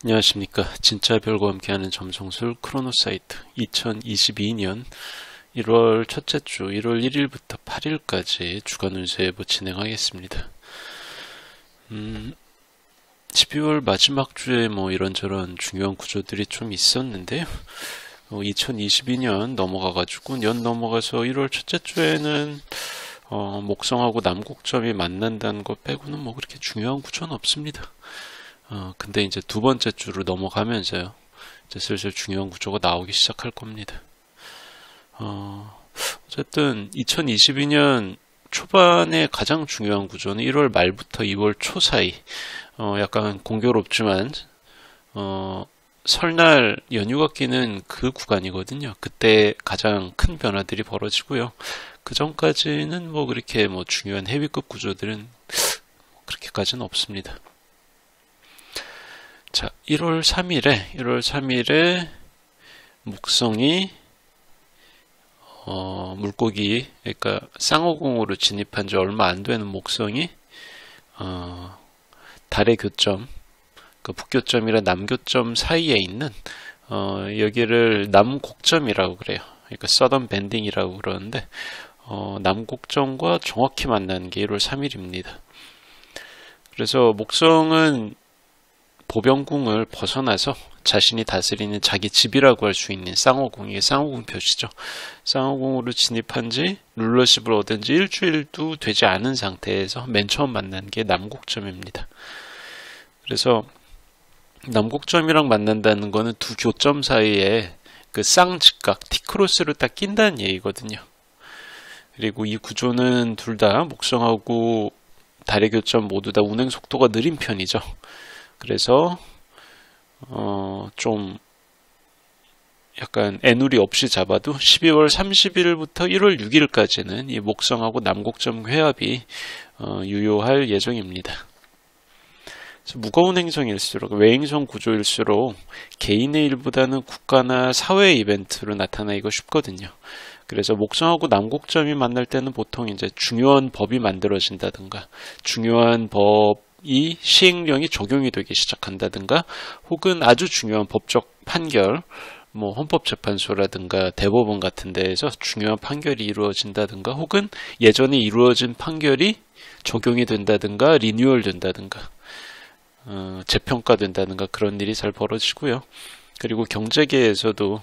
안녕하십니까. 진짜 별과 함께하는 점성술 크로노사이트 2022년 1월 첫째 주 1월 1일부터 8일까지 주간 운세 예보 진행하겠습니다. 12월 마지막 주에 이런저런 중요한 구조들이 좀 있었는데요. 2022년 넘어가가지고 연 넘어가서 1월 첫째 주에는 목성하고 남곡점이 만난다는 것 빼고는 그렇게 중요한 구조는 없습니다. 근데 이제 두 번째 주로 넘어가면서요. 이제 슬슬 중요한 구조가 나오기 시작할 겁니다. 어쨌든 2022년 초반에 가장 중요한 구조는 1월 말부터 2월 초 사이, 약간 공교롭지만, 설날 연휴가 끼는 그 구간이거든요. 그때 가장 큰 변화들이 벌어지고요. 그 전까지는 그렇게 중요한 헤비급 구조들은 그렇게까지는 없습니다. 자, 1월 3일에 목성이 물고기, 그러니까 쌍호공으로 진입한 지 얼마 안 되는 목성이 달의 교점, 그 북교점이랑 남교점 사이에 있는 여기를 남곡점이라고 그래요. 그러니까 서던 밴딩이라고 그러는데 남곡점과 정확히 만나는 게 1월 3일입니다. 그래서 목성은 보병궁을 벗어나서 자신이 다스리는 자기 집이라고 할 수 있는 쌍호궁, 쌍호궁 표시죠. 쌍호궁으로 진입한 지 룰러십을 얻은 지 일주일도 되지 않은 상태에서 맨 처음 만난 게 남곡점입니다. 그래서 남곡점이랑 만난다는 거는 두 교점 사이에 그 쌍직각, T크로스를 딱 낀다는 얘기거든요. 그리고 이 구조는 둘 다 목성하고 달의 교점 모두 다 운행 속도가 느린 편이죠. 그래서 좀 약간 애누리 없이 잡아도 12월 30일부터 1월 6일까지는 이 목성하고 남곡점 회합이 유효할 예정입니다. 그래서 무거운 행성일수록 외행성 구조일수록 개인의 일보다는 국가나 사회 이벤트로 나타나기가 쉽거든요. 그래서 목성하고 남곡점이 만날 때는 보통 이제 중요한 법이 만들어진다든가 중요한 이 시행령이 적용이 되기 시작한다든가 혹은 아주 중요한 법적 판결, 헌법재판소라든가 대법원 같은 데에서 중요한 판결이 이루어진다든가 혹은 예전에 이루어진 판결이 적용이 된다든가 리뉴얼 된다든가 재평가된다든가 그런 일이 잘 벌어지고요. 그리고 경제계에서도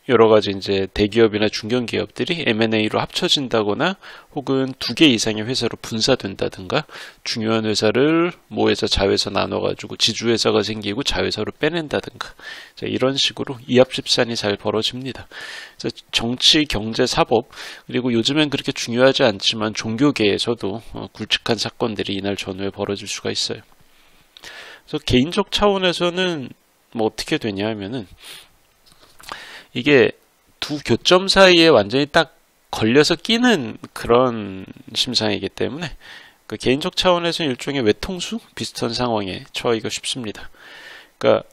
여러 가지 이제 대기업이나 중견기업들이 M&A로 합쳐진다거나 혹은 두 개 이상의 회사로 분사된다든가 중요한 회사를 모회사 자회사 나눠가지고 지주회사가 생기고 자회사로 빼낸다든가 이런 식으로 이합집산이 잘 벌어집니다. 그래서 정치, 경제, 사법 그리고 요즘엔 그렇게 중요하지 않지만 종교계에서도 굵직한 사건들이 이날 전후에 벌어질 수가 있어요. 그래서 개인적 차원에서는 어떻게 되냐 하면은 이게 두 교점 사이에 완전히 딱 걸려서 끼는 그런 심상이기 때문에 그 개인적 차원에서는 일종의 외통수 비슷한 상황에 처하기가 쉽습니다. 그러니까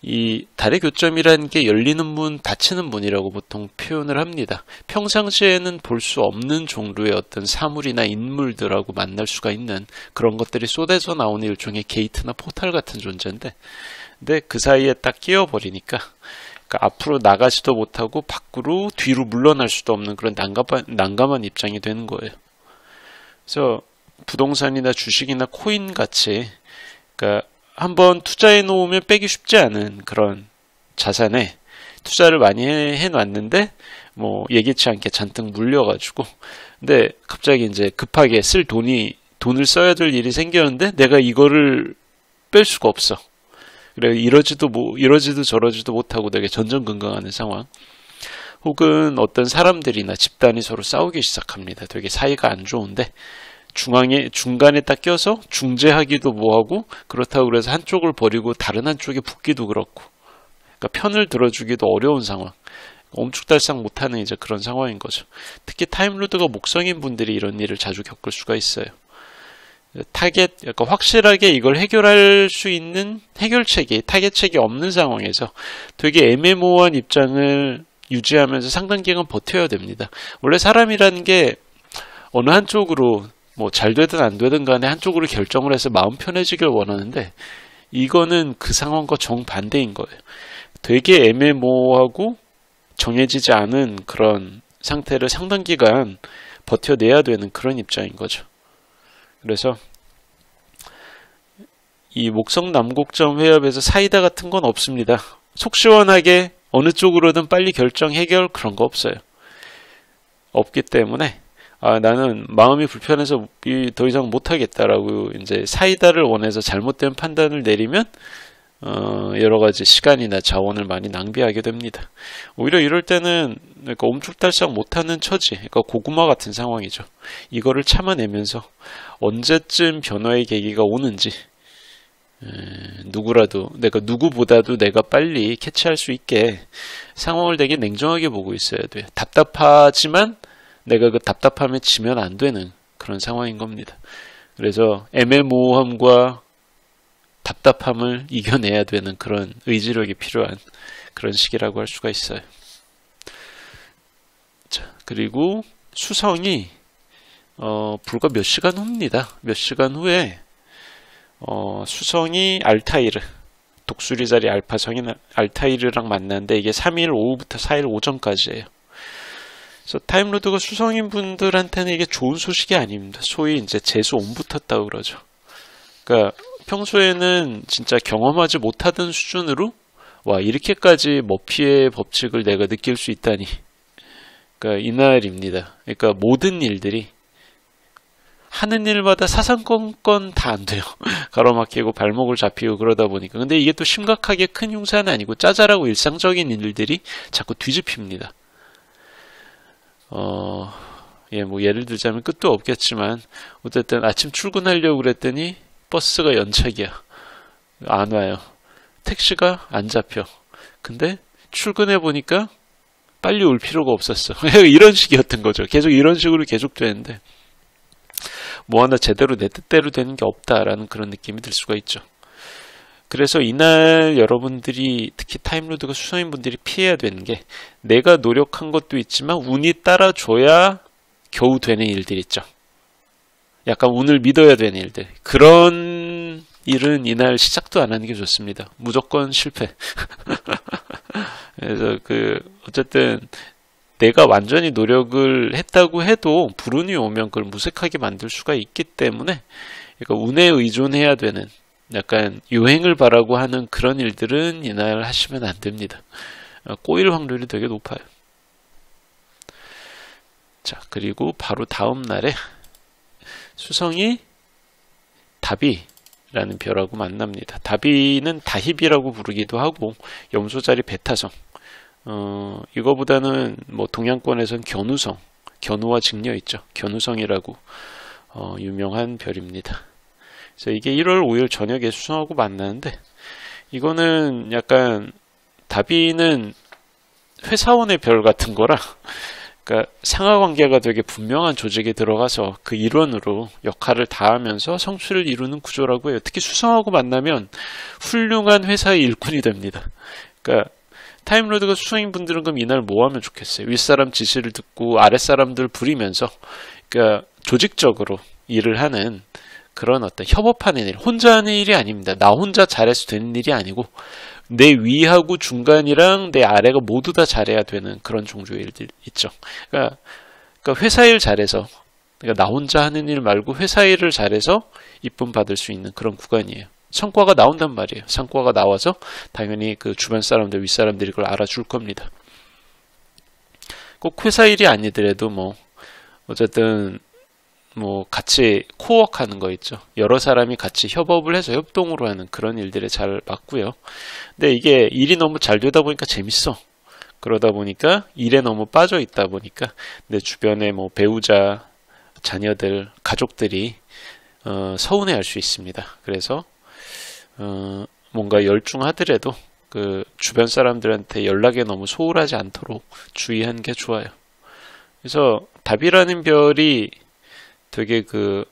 이 달의 교점이라는 게 열리는 문, 닫히는 문이라고 보통 표현을 합니다. 평상시에는 볼 수 없는 종류의 어떤 사물이나 인물들하고 만날 수가 있는 그런 것들이 쏟아져 나오는 일종의 게이트나 포탈 같은 존재인데 근데 그 사이에 딱 끼어버리니까 앞으로 나가지도 못하고 밖으로 뒤로 물러날 수도 없는 그런 난감한 입장이 되는 거예요. 그래서 부동산이나 주식이나 코인 같이 한번 투자해 놓으면 빼기 쉽지 않은 그런 자산에 투자를 많이 해놨는데 예기치 않게 잔뜩 물려가지고 근데 갑자기 이제 급하게 돈을 써야 될 일이 생겼는데 내가 이거를 뺄 수가 없어. 그래 이러지도 저러지도 못하고 되게 전전긍긍하는 상황. 혹은 어떤 사람들이나 집단이 서로 싸우기 시작합니다. 되게 사이가 안 좋은데 중간에 딱 껴서 중재하기도 뭐하고 그렇다고 그래서 한쪽을 버리고 다른 한쪽에 붙기도 그렇고. 그러니까 편을 들어주기도 어려운 상황. 엄죽달싹 못하는 이제 그런 상황인 거죠. 특히 타임로드가 목성인 분들이 이런 일을 자주 겪을 수가 있어요. 약간 확실하게 이걸 해결할 수 있는 타겟책이 없는 상황에서 되게 애매모호한 입장을 유지하면서 상당 기간 버텨야 됩니다. 원래 사람이라는 게 어느 한쪽으로 잘 되든 안 되든 간에 한쪽으로 결정을 해서 마음 편해지길 원하는데 이거는 그 상황과 정반대인 거예요. 되게 애매모호하고 정해지지 않은 그런 상태를 상당 기간 버텨내야 되는 그런 입장인 거죠. 그래서 이 목성 남곡점 회합에서 사이다 같은 건 없습니다. 속 시원하게 어느 쪽으로든 빨리 결정 해결 그런 거 없어요. 없기 때문에 나는 마음이 불편해서 더 이상 못하겠다라고 이제 사이다를 원해서 잘못된 판단을 내리면 여러 가지 시간이나 자원을 많이 낭비하게 됩니다. 오히려 이럴 때는 그러니까 옴죽달싹 못하는 처지, 그러니까 고구마 같은 상황이죠. 이거를 참아내면서 언제쯤 변화의 계기가 오는지 누구보다도 내가 빨리 캐치할 수 있게 상황을 되게 냉정하게 보고 있어야 돼요. 답답하지만 내가 그 답답함에 지면 안 되는 그런 상황인 겁니다. 그래서 애매모호함과 답답함을 이겨내야 되는 그런 의지력이 필요한 그런 시기라고 할 수가 있어요. 자, 그리고 수성이 불과 몇 시간 후입니다. 몇 시간 후에 수성이 알타이르, 독수리 자리 알파성인 알타이르랑 만났는데 이게 3일 오후부터 4일 오전까지예요. 그래서 타임로드가 수성인 분들한테는 이게 좋은 소식이 아닙니다. 소위 이제 재수 온 붙었다고 그러죠. 그러니까 평소에는 진짜 경험하지 못하던 수준으로 와 이렇게까지 머피의 법칙을 내가 느낄 수 있다니. 그러니까 이날입니다. 그러니까 모든 일들이 하는 일마다 사상건건 다 안 돼요. 가로막히고 발목을 잡히고 그러다 보니까. 근데 이게 또 심각하게 큰 흉사는 아니고 짜잘하고 일상적인 일들이 자꾸 뒤집힙니다. 뭐 예를 들자면 끝도 없겠지만 어쨌든 아침 출근하려고 그랬더니 버스가 연착이야. 안 와요. 택시가 안 잡혀. 근데 출근해 보니까 빨리 올 필요가 없었어. 이런 식이었던 거죠. 계속 이런 식으로 계속 되는데 뭐 하나 제대로 내 뜻대로 되는 게 없다라는 그런 느낌이 들 수가 있죠. 그래서 이날 여러분들이 특히 타임로드가 수성인 분들이 피해야 되는 게 내가 노력한 것도 있지만 운이 따라줘야 겨우 되는 일들 있죠. 약간 운을 믿어야 되는 일들. 그런 일은 이날 시작도 안 하는 게 좋습니다. 무조건 실패. 그래서 어쨌든 내가 완전히 노력을 했다고 해도 불운이 오면 그걸 무색하게 만들 수가 있기 때문에 그러니까 운에 의존해야 되는 약간 요행을 바라고 하는 그런 일들은 이날 하시면 안 됩니다. 꼬일 확률이 되게 높아요. 자, 그리고 바로 다음 날에 수성이 다비라는 별하고 만납니다. 다비는 다힙이라고 부르기도 하고 염소자리 베타성. 이거보다는 뭐 동양권에선 견우성, 견우와 직녀 있죠. 견우성이라고 유명한 별입니다. 그래서 이게 1월 5일 저녁에 수성하고 만나는데 이거는 약간 다비는 회사원의 별 같은 거라 그러니까 상하관계가 되게 분명한 조직에 들어가서 그 일원으로 역할을 다하면서 성취를 이루는 구조라고 해요. 특히 수성하고 만나면 훌륭한 회사의 일꾼이 됩니다. 그러니까 타임로드가 수성인 분들은 그럼 이날 뭐 하면 좋겠어요? 윗사람 지시를 듣고 아랫사람들 부리면서 그러니까 조직적으로 일을 하는 그런 어떤 협업하는 일, 혼자 하는 일이 아닙니다. 나 혼자 잘해서 되는 일이 아니고 내 위하고 중간이랑 내 아래가 모두 다 잘해야 되는 그런 종류의 일들 있죠. 그러니까 회사 일 잘해서 그러니까 나 혼자 하는 일 말고 회사 일을 잘해서 이쁨 받을 수 있는 그런 구간이에요. 성과가 나온단 말이에요. 성과가 나와서 당연히 그 주변 사람들, 윗사람들이 그걸 알아줄 겁니다. 꼭 회사 일이 아니더라도 뭐 어쨌든 뭐 같이 코워크하는 거 있죠. 여러 사람이 같이 협업을 해서 협동으로 하는 그런 일들에 잘 맞고요. 근데 이게 일이 너무 잘 되다 보니까 재밌어. 그러다 보니까 일에 너무 빠져 있다 보니까 내 주변에 뭐 배우자, 자녀들, 가족들이 서운해할 수 있습니다. 그래서 뭔가 열중하더라도 그 주변 사람들한테 연락에 너무 소홀하지 않도록 주의하는 게 좋아요. 그래서 답이라는 별이 되게 그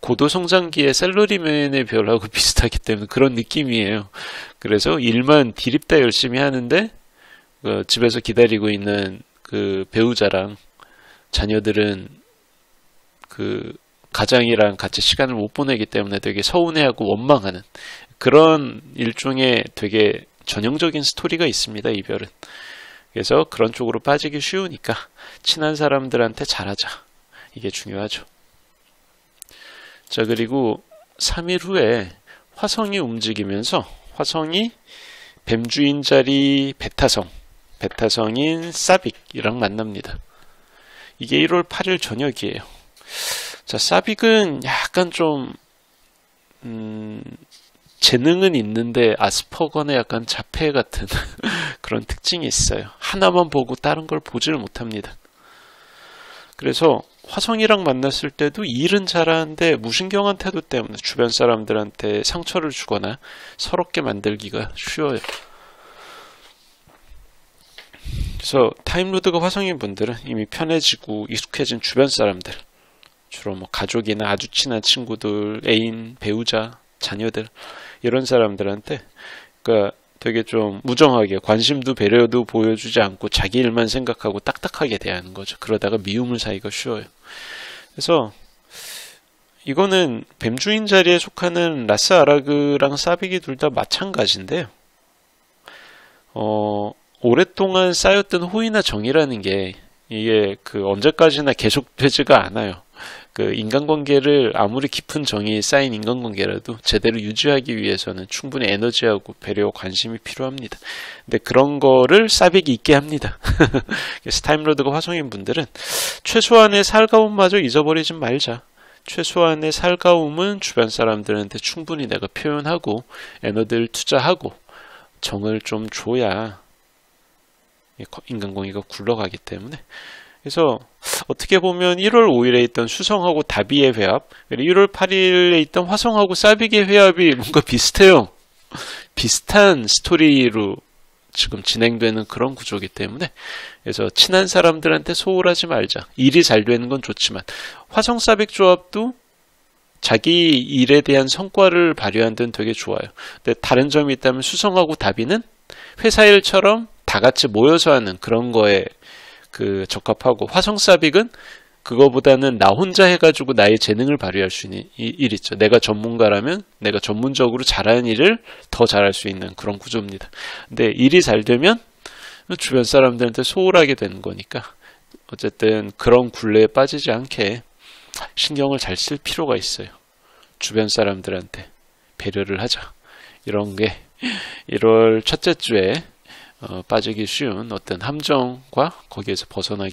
고도성장기의 샐러리맨의 별하고 비슷하기 때문에 그런 느낌이에요. 그래서 일만 디립다 열심히 하는데 집에서 기다리고 있는 그 배우자랑 자녀들은 그 가장이랑 같이 시간을 못 보내기 때문에 되게 서운해하고 원망하는 그런 일종의 되게 전형적인 스토리가 있습니다, 이별은. 그래서 그런 쪽으로 빠지기 쉬우니까 친한 사람들한테 잘하자. 이게 중요하죠. 자, 그리고 3일 후에 화성이 움직이면서 화성이 뱀주인 자리 베타성인 사빅이랑 만납니다. 이게 1월 8일 저녁이에요. 자, 사빅은 약간 좀 재능은 있는데 아스퍼거나 약간 자폐 같은 그런 특징이 있어요. 하나만 보고 다른 걸 보지를 못합니다. 그래서 화성이랑 만났을 때도 일은 잘하는데 무신경한 태도 때문에 주변 사람들한테 상처를 주거나 서럽게 만들기가 쉬워요. 그래서 타임로드가 화성인 분들은 이미 편해지고 익숙해진 주변 사람들, 주로 뭐 가족이나 아주 친한 친구들, 애인, 배우자, 자녀들, 이런 사람들한테 그러니까 되게 좀 무정하게 관심도 배려도 보여주지 않고 자기 일만 생각하고 딱딱하게 대하는 거죠. 그러다가 미움을 사기가 쉬워요. 그래서 이거는 뱀주인 자리에 속하는 라스 아라그랑 사빅이 둘 다 마찬가지인데요. 오랫동안 쌓였던 호의나 정이라는 게 이게 언제까지나 계속되지가 않아요. 인간관계를 아무리 깊은 정이 쌓인 인간관계라도 제대로 유지하기 위해서는 충분히 에너지하고 배려와 관심이 필요합니다. 근데 그런 거를 사빅이 있게 합니다. 그래서 타임로드가 화성인 분들은 최소한의 살가움마저 잊어버리지 말자. 최소한의 살가움은 주변 사람들한테 충분히 내가 표현하고 에너지를 투자하고 정을 좀 줘야 인간관계가 굴러가기 때문에. 그래서 어떻게 보면 1월 5일에 있던 수성하고 다비의 회합, 그리고 1월 8일에 있던 화성하고 사빅의 회합이 뭔가 비슷해요. 비슷한 스토리로 지금 진행되는 그런 구조이기 때문에, 그래서 친한 사람들한테 소홀하지 말자. 일이 잘 되는 건 좋지만 화성 사빅 조합도 자기 일에 대한 성과를 발휘하는 데는 되게 좋아요. 근데 다른 점이 있다면 수성하고 다비는 회사 일처럼 다 같이 모여서 하는 그런 거에 적합하고, 화성사빅은 그거보다는 나 혼자 해가지고 나의 재능을 발휘할 수 있는 일 있죠. 내가 전문가라면 내가 전문적으로 잘하는 일을 더 잘할 수 있는 그런 구조입니다. 근데 일이 잘 되면 주변 사람들한테 소홀하게 되는 거니까 어쨌든 그런 굴레에 빠지지 않게 신경을 잘 쓸 필요가 있어요. 주변 사람들한테 배려를 하자. 이런 게 1월 첫째 주에 빠지기 쉬운 어떤 함정과 거기에서 벗어날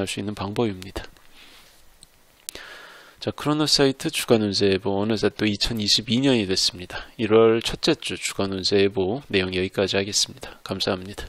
수 있는 방법입니다. 자, 크로노사이트 주간 운세 예보 어느새 또 2022년이 됐습니다. 1월 첫째 주 주간 운세 예보 내용 여기까지 하겠습니다. 감사합니다.